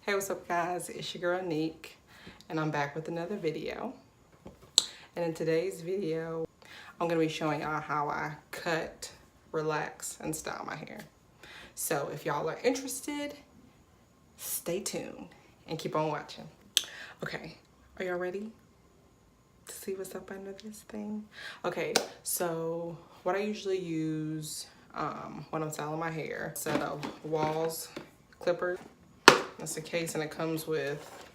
Hey, what's up guys? It's your girl Niq and I'm back with another video. And in today's video, I'm going to be showing y'all how I cut, relax, and style my hair. So if y'all are interested, stay tuned and keep on watching. Okay, are y'all ready to see what's up under this thing? Okay, so what I usually use when I'm styling my hair, set of Walls clippers. That's the case, and it comes with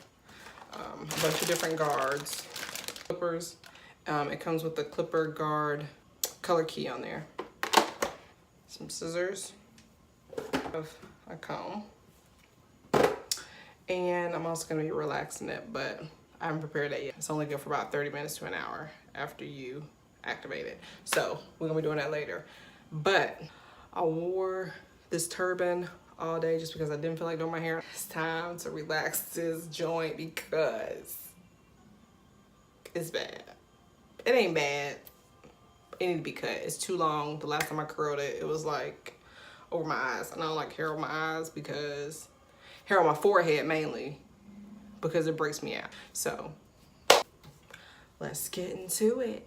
a bunch of different guards, clippers. It comes with the clipper guard color key on there. Some scissors, of a comb, and I'm also going to be relaxing it, but I haven't prepared that yet. It's only good for about 30 minutes to an hour after you activate it. So we're going to be doing that later. But I wore this turban all day just because I didn't feel like doing my hair. It's time to relax this joint because it's bad. It ain't bad. It need to be cut. It's too long. The last time I curled it, it was like over my eyes. And I don't like hair on my eyes because hair on my forehead mainly because it breaks me out. So let's get into it.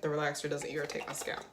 but the relaxer doesn't irritate my scalp.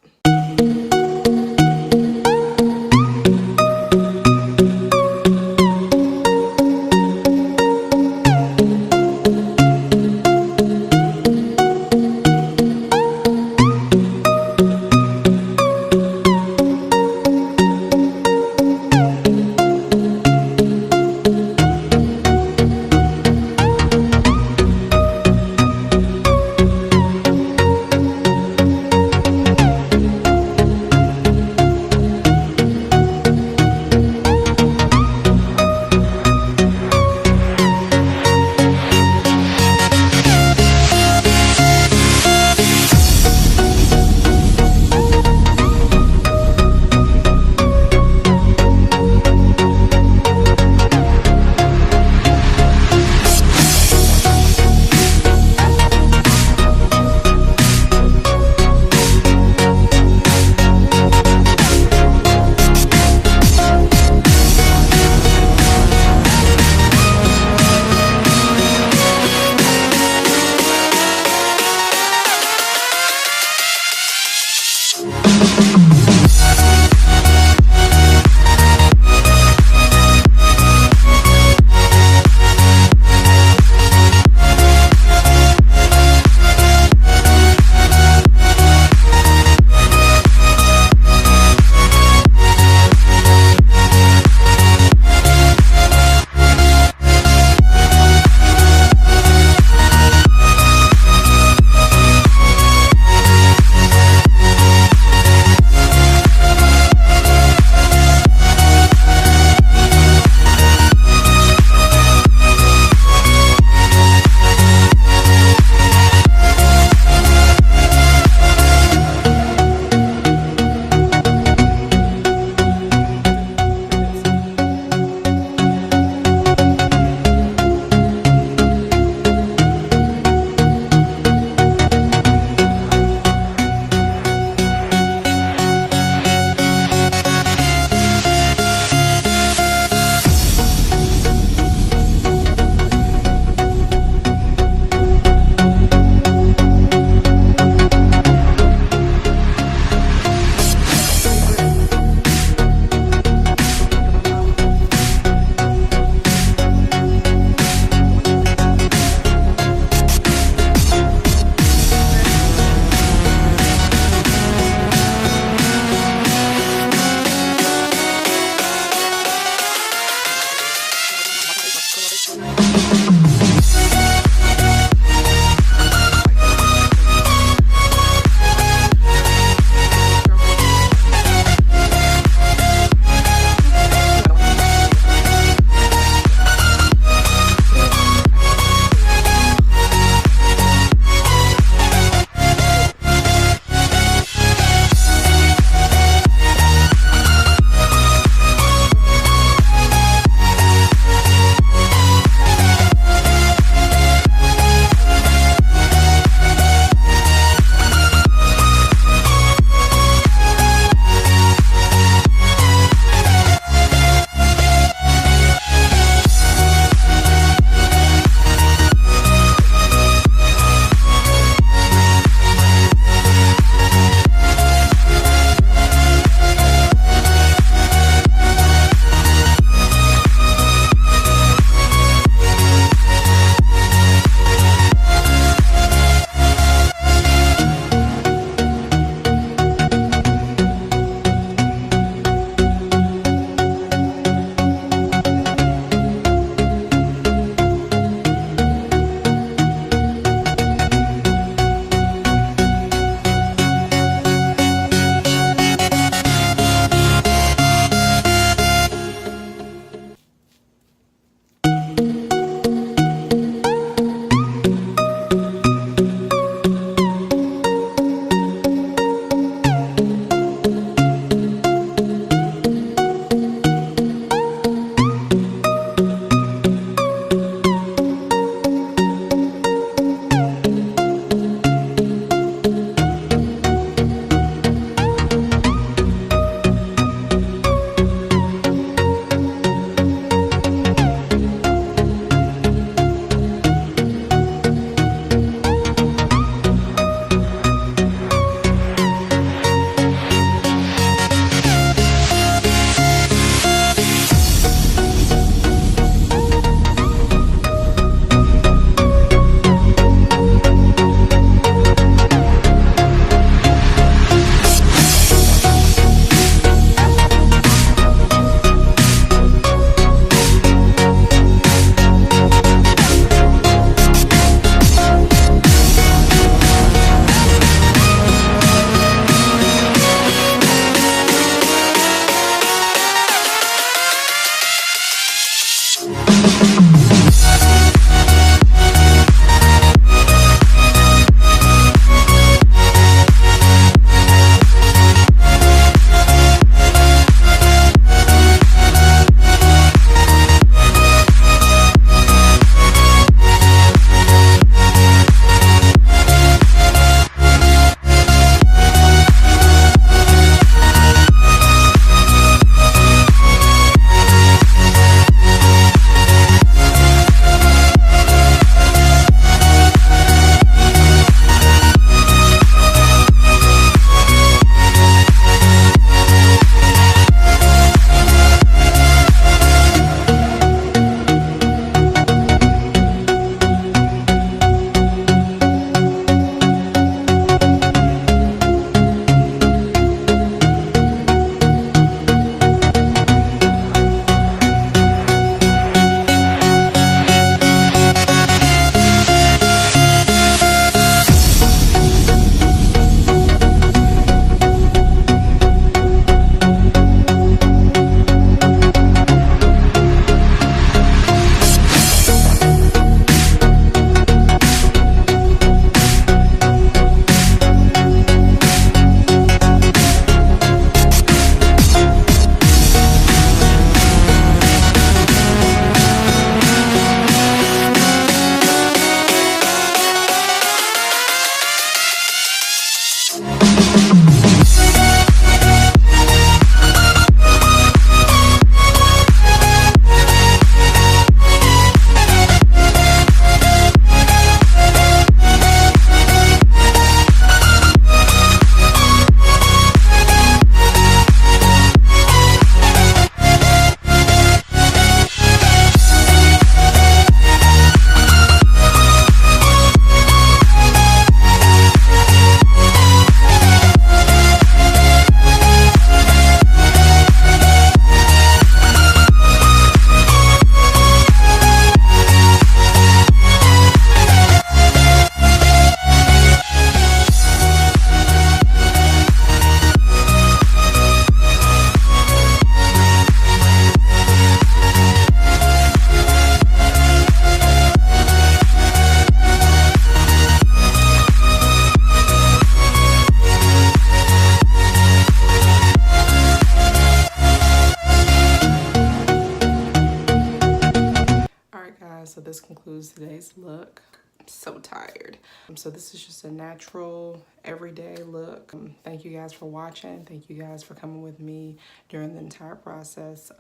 So this concludes today's look. I'm so tired. So this is just a natural, everyday look. Thank you guys for watching. Thank you guys for coming with me during the entire process.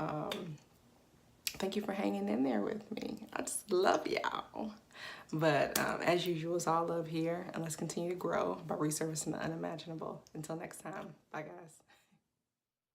Thank you for hanging in there with me. I just love y'all. But as usual, it's all love here, and let's continue to grow by resurfacing the unimaginable. Until next time, bye guys.